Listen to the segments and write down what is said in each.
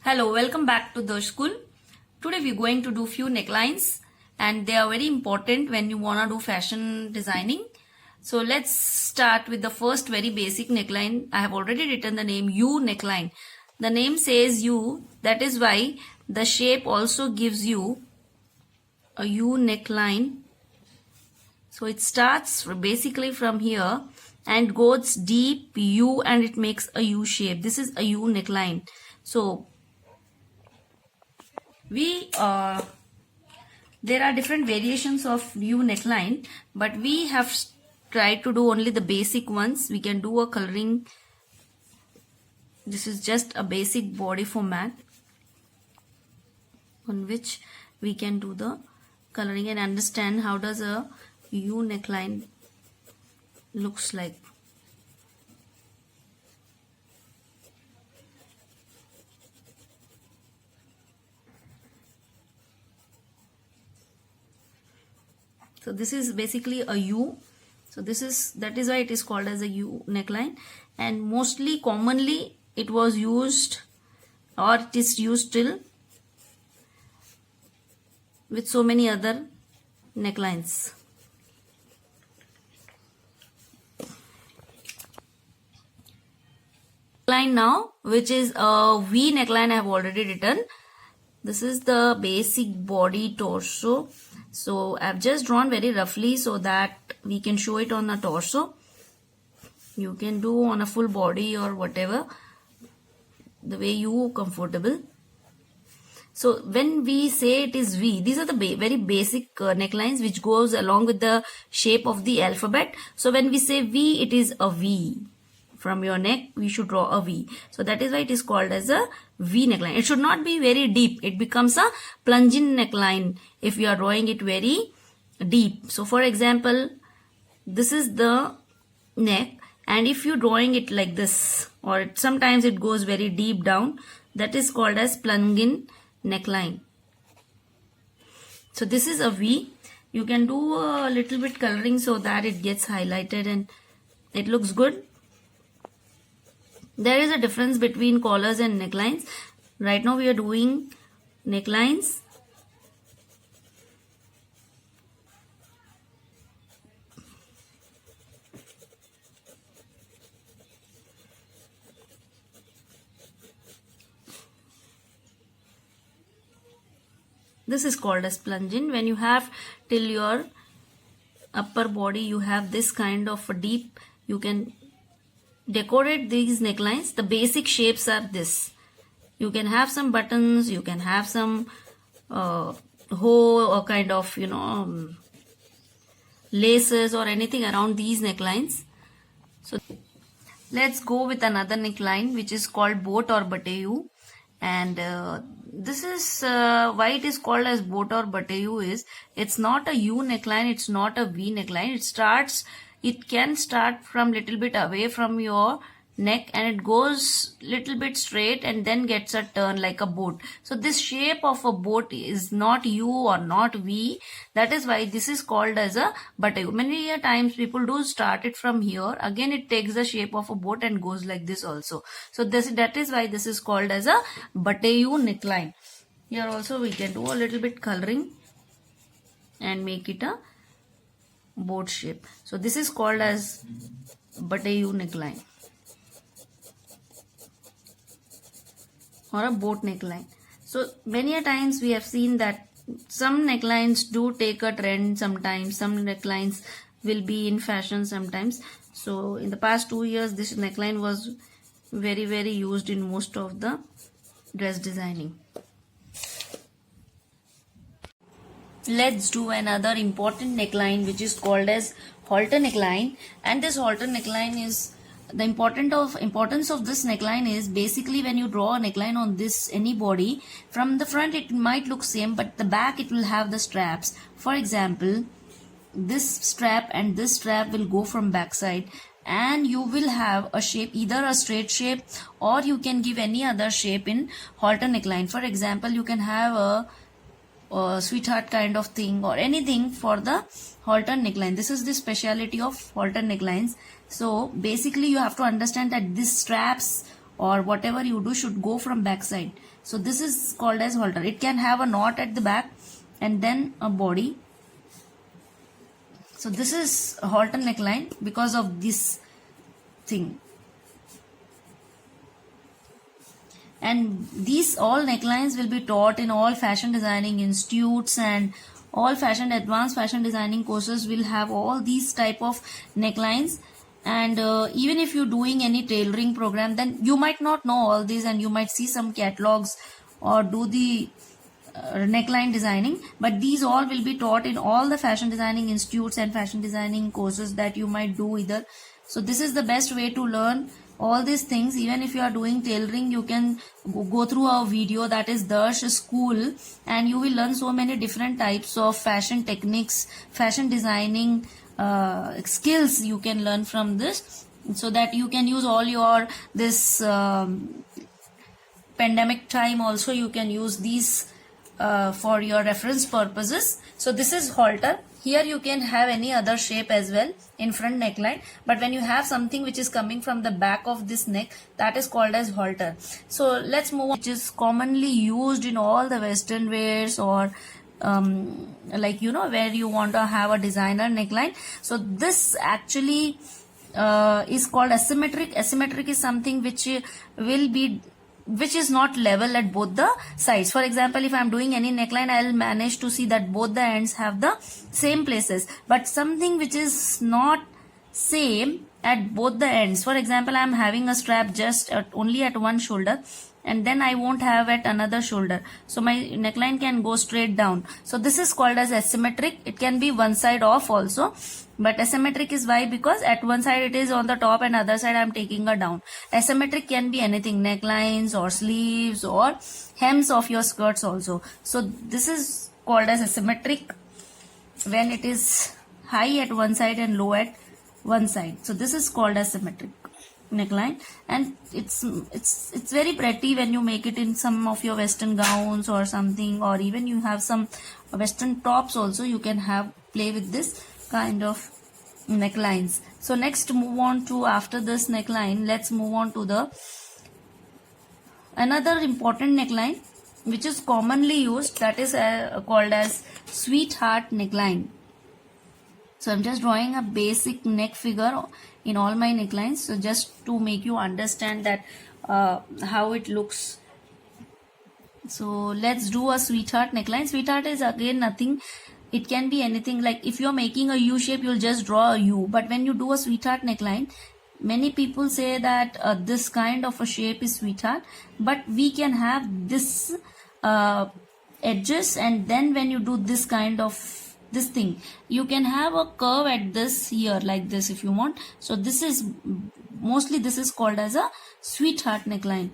Hello, welcome back to the school. Today we're going to do few necklines and they are very important when you want to do fashion designing. So let's start with the first very basic neckline. I have already written the name U neckline. The name says U, that is why the shape also gives you a U neckline. So it starts basically from here and goes deep U and it makes a U shape. This is a U neckline. So there are different variations of U neckline, but we have tried to do only the basic ones. We can do a coloring. This is just a basic body format on which we can do the coloring and understand how does a U neckline looks like. So this is basically a U. So that is why it is called as a U neckline, and mostly commonly it was used or it is used still with so many other necklines. Neckline now, which is a V neckline, I have already written. This is the basic body torso. So I've just drawn very roughly so that we can show it on a torso. You can do on a full body or whatever, the way you comfortable. So when we say it is V, these are the very basic necklines which goes along with the shape of the alphabet. So when we say V, it is a V. From your neck, we should draw a V. So that is why it is called as a V neckline. It should not be very deep. It becomes a plunging neckline if you are drawing it very deep. So for example, this is the neck, and if you drawing it like this, or sometimes it goes very deep down, that is called as plunging neckline. So this is a V. You can do a little bit coloring so that it gets highlighted and it looks good. There is a difference between collars and necklines. Right now we are doing necklines. This is called as plunging. When you have till your upper body, you have this kind of a deep, you can decorate these necklines. The basic shapes are this. You can have some buttons, you can have some hoe or kind of laces or anything around these necklines. So let's go with another neckline which is called boat or batayu, and this is why it is called as boat or batayu is it's not a U neckline, it's not a V neckline. It can start from little bit away from your neck and it goes little bit straight and then gets a turn like a boat. So this shape of a boat is not U or not V. That is why this is called as a batayu. Many times people do start it from here. Again it takes the shape of a boat and goes like this also. So that is why this is called as a batayu neckline. Here also we can do a little bit coloring and make it a boat shape. So this is called as batayu neckline or a boat neckline. So many a times we have seen that some necklines do take a trend sometimes. Some necklines will be in fashion sometimes. So in the past 2 years this neckline was very used in most of the dress designing. Let's do another important neckline which is called as halter neckline, and this halter neckline is the importance of this neckline is basically when you draw a neckline on this any body, from the front it might look same, but the back it will have the straps. For example, this strap and this strap will go from back side and you will have a shape, either a straight shape or you can give any other shape in halter neckline. For example, you can have a sweetheart kind of thing or anything for the halter neckline. This is the speciality of halter necklines. So basically you have to understand that these straps or whatever you do should go from back side. So this is called as halter. It can have a knot at the back and then a body. So this is a halter neckline because of this thing. And these all necklines will be taught in all fashion designing institutes, and all advanced fashion designing courses will have all these type of necklines. And even if you're doing any tailoring program, then you might not know all these, and you might see some catalogs or do the neckline designing, but these all will be taught in all the fashion designing institutes and fashion designing courses that you might do either. So this is the best way to learn all these things. Even if you are doing tailoring, you can go through our video, that is Darsh School, and you will learn so many different types of fashion techniques, fashion designing skills you can learn from this, so that you can use all your this pandemic time also. You can use these for your reference purposes. So this is halter. Here you can have any other shape as well in front neckline, but when you have something which is coming from the back of this neck, that is called as halter. So let's move on, which is commonly used in all the western wears, or like where you want to have a designer neckline. So this actually is called asymmetric. Asymmetric is something which is not level at both the sides. For example, if I am doing any neckline, I will manage to see that both the ends have the same places, but something which is not same at both the ends. For example, I am having a strap just only at one shoulder, and then I won't have at another shoulder, so my neckline can go straight down. So this is called as asymmetric. It can be one side off also, but asymmetric is why? Because at one side it is on the top and other side I am taking a down. Asymmetric can be anything, necklines or sleeves or hems of your skirts also. So this is called as asymmetric when it is high at one side and low at one side. So this is called as symmetric neckline, and it's very pretty when you make it in some of your western gowns or something, or even you have some western tops also. You can play with this kind of necklines. So next, move on to, after this neckline, let's move on to the another important neckline which is commonly used, that is called as sweetheart neckline. So I'm just drawing a basic neck figure in all my necklines, so just to make you understand that how it looks. So let's do a sweetheart neckline. Sweetheart is again nothing, it can be anything. Like if you're making a U shape, you'll just draw a U, but when you do a sweetheart neckline, many people say that this kind of a shape is sweetheart, but we can have this edges, and then when you do this kind of this thing, you can have a curve at this here like this if you want. So this is mostly, this is called as a sweetheart neckline.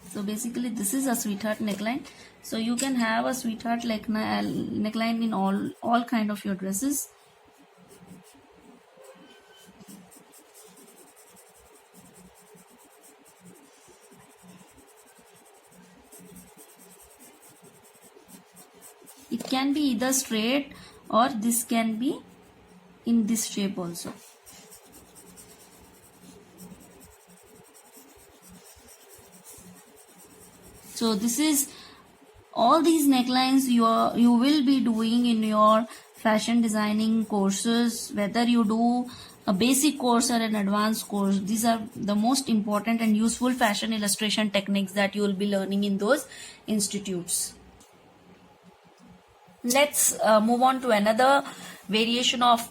So basically this is a sweetheart neckline. So you can have a sweetheart neckline in all kind of your dresses. It can be either straight, or this can be in this shape also. So this is all these necklines you will be doing in your fashion designing courses, whether you do a basic course or an advanced course. These are the most important and useful fashion illustration techniques that you will be learning in those institutes. Let's move on to another variation of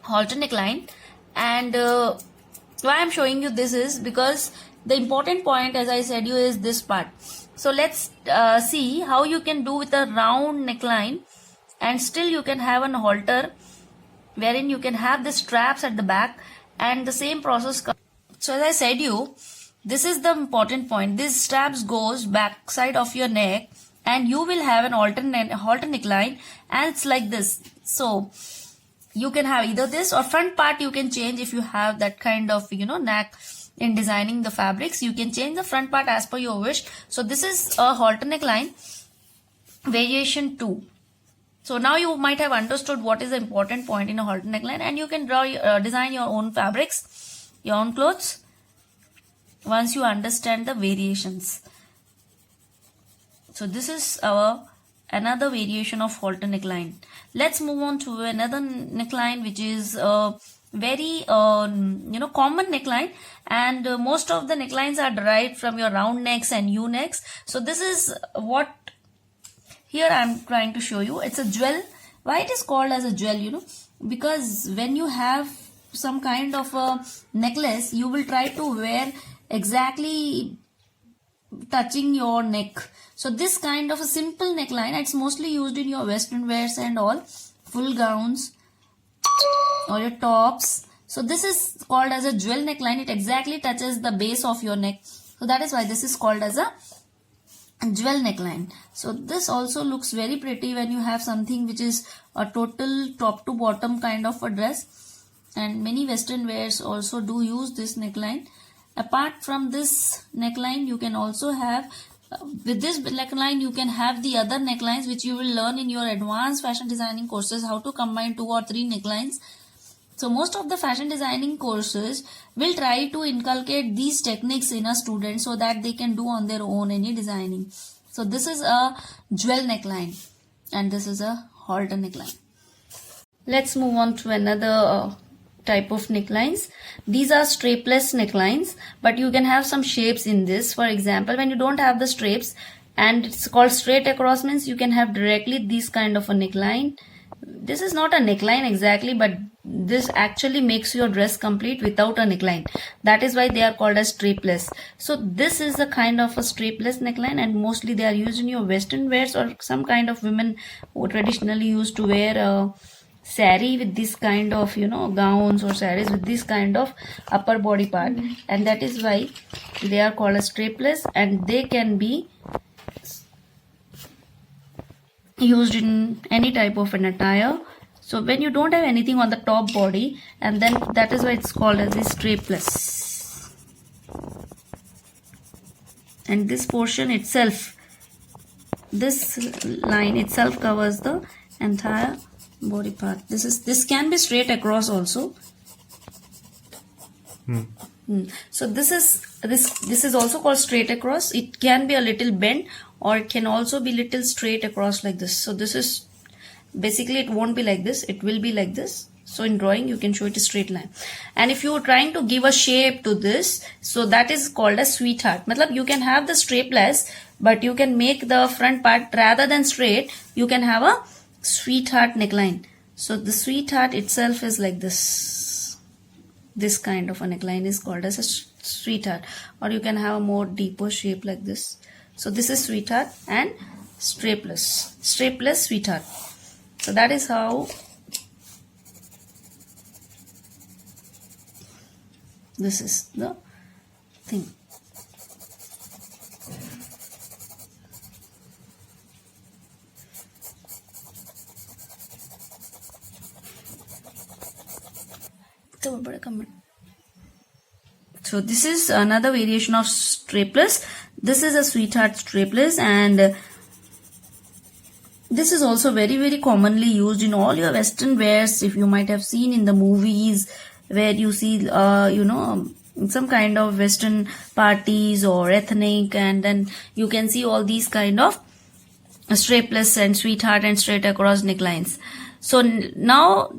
halter neckline, and why I'm showing you this is because the important point, as I said you, is this part. So let's see how you can do with a round neckline and still you can have an halter wherein you can have the straps at the back and the same process. So as I said you, this is the important point. This straps goes back side of your neck and you will have an halter neckline, and it's like this. So you can have either this or front part you can change if you have that kind of knack in designing the fabrics. You can change the front part as per your wish. So this is a halter neckline variation 2. So now you might have understood what is the important point in a halter neckline, and you can draw, design your own fabrics, your own clothes, once you understand the variations. So this is our another variation of halter neckline. Let's move on to another neckline, which is very common neckline, and most of the necklines are derived from your round necks and U necks. So this is what here I am trying to show you. It's a jewel. Why it is called as a jewel? Because when you have some kind of a necklace, you will try to wear exactly touching your neck. So this kind of a simple neckline, it's mostly used in your western wears and all, full gowns or your tops. So this is called as a jewel neckline. It exactly touches the base of your neck. So that is why this is called as a jewel neckline. So this also looks very pretty when you have something which is a total top to bottom kind of a dress, and many western wears also do use this neckline. Apart from this neckline, you can also have with this neckline you can have the other necklines which you will learn in your advanced fashion designing courses, how to combine 2 or 3 necklines. So most of the fashion designing courses will try to inculcate these techniques in a student so that they can do on their own any designing. So this is a jewel neckline and this is a halter neckline. Let's move on to another type of necklines. These are strapless necklines, but you can have some shapes in this. For example, when you don't have the strapes and it's called straight across, means you can have directly this kind of a neckline. This is not a neckline exactly, but this actually makes your dress complete without a neckline. That is why they are called as strapless. So this is a kind of a strapless neckline, and mostly they are used in your western wears, or some kind of women who traditionally used to wear a sari with this kind of gowns, or saris with this kind of upper body part, and that is why they are called as strapless, and they can be used in any type of an attire. So when you don't have anything on the top body, and then that is why it's called as a strapless. And this portion itself, this line itself covers the entire body part. This can be straight across also. So this is also called straight across. It can be a little bent, or it can also be little straight across like this. So this is basically, it won't be like this, it will be like this. So in drawing you can show it a straight line. And if you are trying to give a shape to this, so that is called a sweetheart. Matlab you can have the strapless, but you can make the front part rather than straight, you can have a sweetheart neckline. So the sweetheart itself is like this. This kind of a neckline is called as a sweetheart, or you can have a more deeper shape like this. So this is sweetheart and strapless sweetheart. So that is how this is the thing. So this is another variation of strapless. This is a sweetheart strapless, and this is also very, very commonly used in all your western wears. If you might have seen in the movies where you see some kind of western parties or ethnic, and then you can see all these kind of strapless and sweetheart and straight across necklines. So now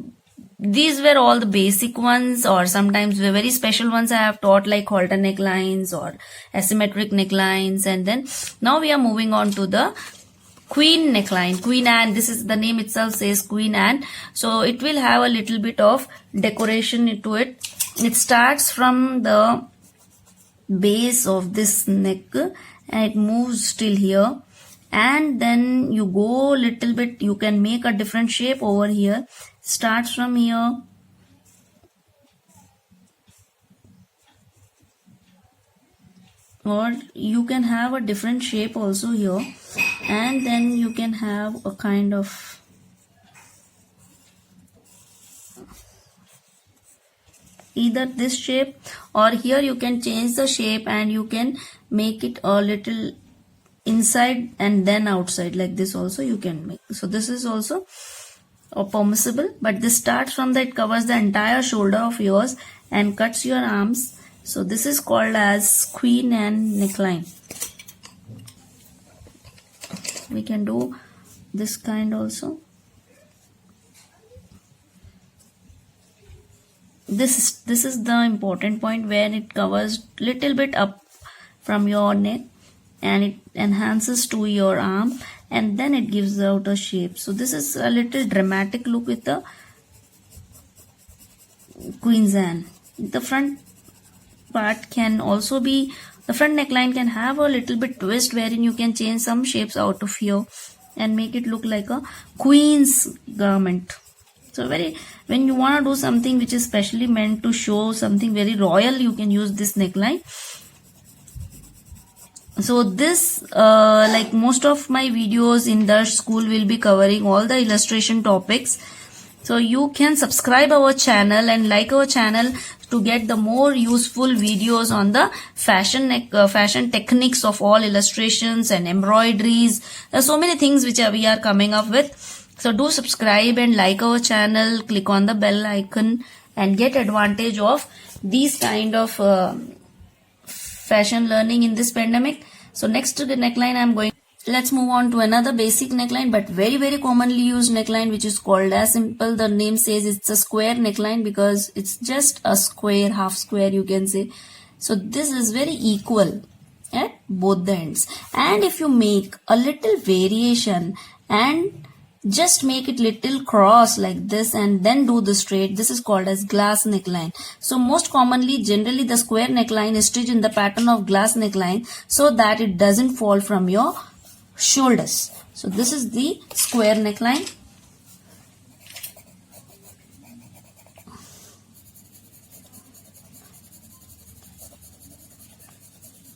these were all the basic ones, or sometimes the very special ones I have taught, like halter necklines or asymmetric necklines. And then now we are moving on to the Queen neckline. Queen Anne, this is the name itself says Queen Anne. So it will have a little bit of decoration to it. It starts from the base of this neck and it moves till here, and then you go little bit, you can make a different shape over here. Starts from here, or you can have a different shape also here, and then you can have a kind of either this shape, or here you can change the shape and you can make it a little inside and then outside, like this also you can make. So this is also permissible, but this starts from that, covers the entire shoulder of yours and cuts your arms. So this is called as queen Anne neckline. We can do this kind also. This is the important point, where it covers little bit up from your neck and it enhances to your arm, and then it gives out a shape. So this is a little dramatic look with the Queen Anne. The front part can also be, the front neckline can have a little bit twist, wherein you can change some shapes out of here and make it look like a queen's garment. So when you want to do something which is specially meant to show something very royal, you can use this neckline. So this, like most of my videos in the school, will be covering all the illustration topics. So you can subscribe our channel and like our channel to get the more useful videos on the fashion techniques of all illustrations and embroideries. There are so many things which we are coming up with. So do subscribe and like our channel, click on the bell icon and get advantage of these kind of fashion learning in this pandemic. So next to the neckline, let's move on to another basic neckline, but very commonly used neckline, which is called as simple. The name says it's a square neckline because it's just a square, half square you can say. So this is very equal at both the ends. And if you make a little variation and just make it little cross like this and then do the straight, this is called as glass neckline. So most commonly, generally the square neckline is stitched in the pattern of glass neckline so that it doesn't fall from your shoulders. So this is the square neckline.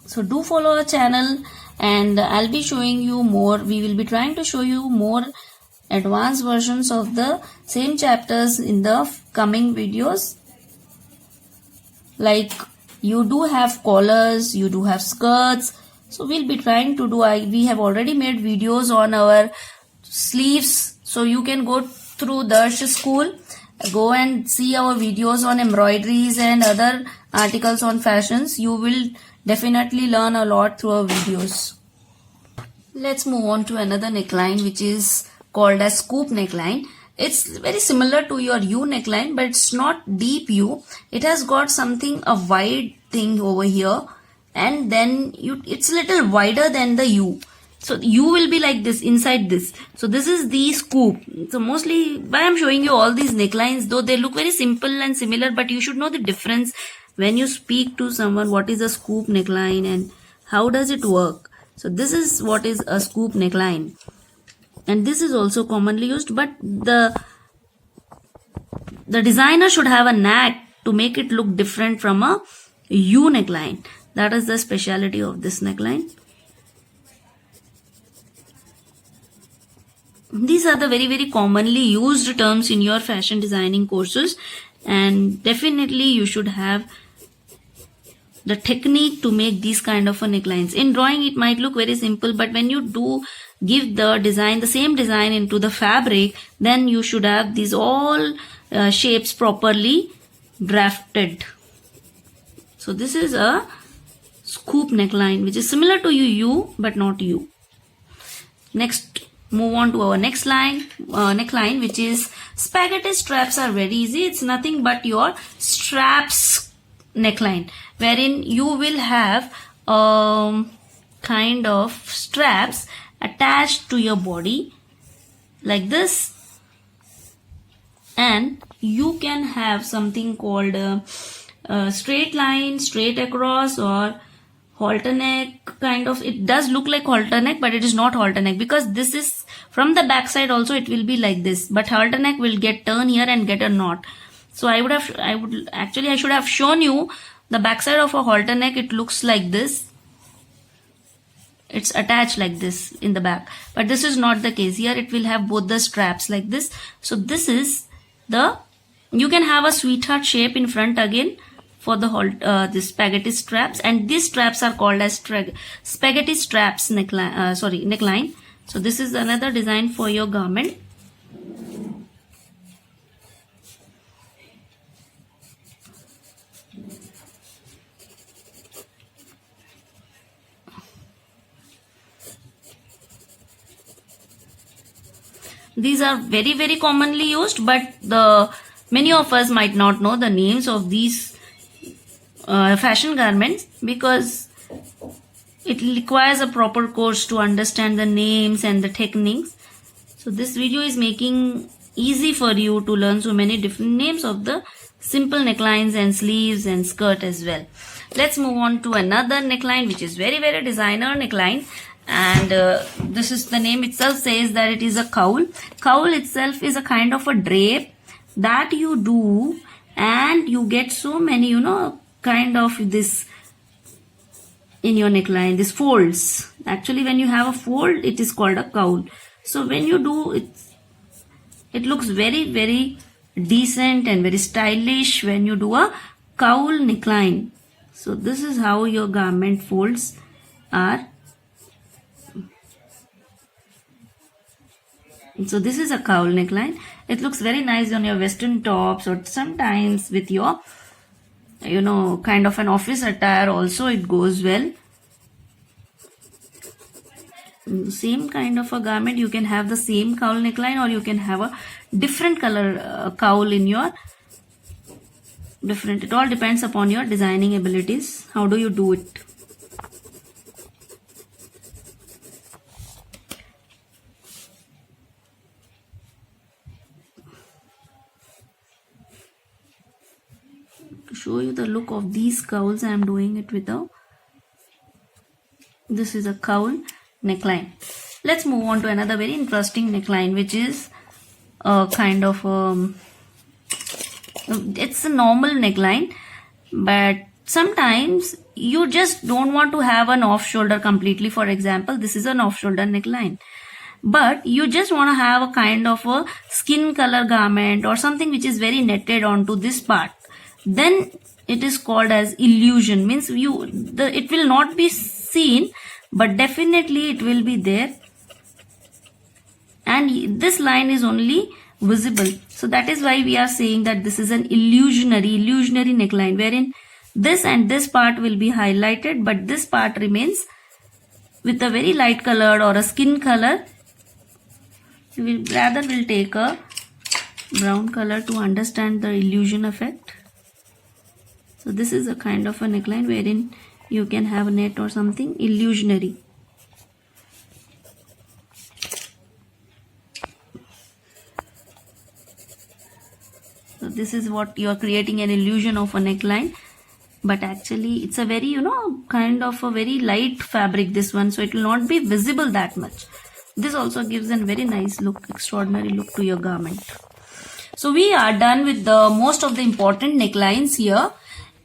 So do follow our channel and I'll be showing you more. We will be trying to show you more advanced versions of the same chapters in the coming videos. Like you do have collars, you do have skirts. So we'll be trying to do, we have already made videos on our sleeves. So you can go through Darsh School, go and see our videos on embroideries and other articles on fashions. You will definitely learn a lot through our videos. Let's move on to another neckline, which is called as scoop neckline. It's very similar to your U neckline, but it's not deep U. It has got something, a wide thing over here, and then it's a little wider than the U. So U will be like this inside this. So this is the scoop. So mostly why I'm showing you all these necklines, though they look very simple and similar, but you should know the difference when you speak to someone. What is a scoop neckline and how does it work? So this is what is a scoop neckline. And this is also commonly used, but the designer should have a knack to make it look different from a U neckline. That is the speciality of this neckline. These are the very commonly used terms in your fashion designing courses, and definitely you should have the technique to make these kind of necklines. In drawing it might look very simple, but when you do give the design, the same design into the fabric, then you should have these all shapes properly drafted. So this is a scoop neckline, which is similar to U but not U. Next, move on to our next neckline, which is spaghetti straps. Are very easy. It's nothing but your straps neckline, wherein you will have kind of straps attached to your body like this, and you can have something called straight line, straight across, or halter neck kind of. It does look like halter neck, but it is not halter neck, because this is from the back side also it will be like this, but halter neck will get turn here and get a knot. So I should have shown you the back side of a halter neck. It looks like this. It's attached like this in the back, but this is not the case. Here it will have both the straps like this. So this is you can have a sweetheart shape in front again, for the spaghetti straps, and these straps are called as spaghetti straps neckline. So this is another design for your garment. These are very commonly used, but many of us might not know the names of these fashion garments, because it requires a proper course to understand the names and the techniques. So this video is making easy for you to learn so many different names of the simple necklines and sleeves and skirt as well. Let's move on to another neckline, which is very designer neckline. And this is, the name itself says that it is a cowl. Cowl itself is a kind of a drape that you do, and you get so many, kind of this in your neckline, this folds. Actually, when you have a fold, it is called a cowl. So when you do it, it looks very decent and very stylish when you do a cowl neckline. So this is how your garment folds are. So this is a cowl neckline. It looks very nice on your western tops, or sometimes with your, kind of an office attire also it goes well. Same kind of a garment, you can have the same cowl neckline, or you can have a different color cowl in your different. It all depends upon your designing abilities. How do you do it? To show you the look of these cowls, I am doing it with this is a cowl neckline. Let's move on to another very interesting neckline, which is a kind of it's a normal neckline, but sometimes you just don't want to have an off shoulder completely. For example, this is an off shoulder neckline, but you just want to have a kind of a skin color garment or something which is very netted onto this part. Then it is called as illusion, means it will not be seen, but definitely it will be there, and this line is only visible. So that is why we are saying that this is an illusionary neckline, wherein this and this part will be highlighted, but this part remains with a very light color or a skin color. We'll take a brown color to understand the illusion effect. So this is a kind of a neckline wherein you can have a net or something illusionary. So this is what you are creating, an illusion of a neckline, but actually it's a very, kind of a very light fabric, this one, so it will not be visible that much. This also gives a very nice look, extraordinary look to your garment. So we are done with the most of the important necklines here,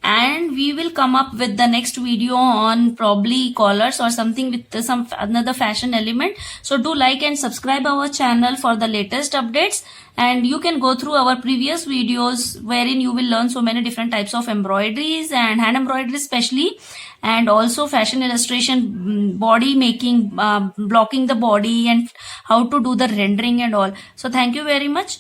and we will come up with the next video on probably collars or something with some another fashion element. So do like and subscribe our channel for the latest updates, and you can go through our previous videos wherein you will learn so many different types of embroideries and hand embroidery especially, and also fashion illustration, body making, blocking the body, and how to do the rendering and all. So thank you very much.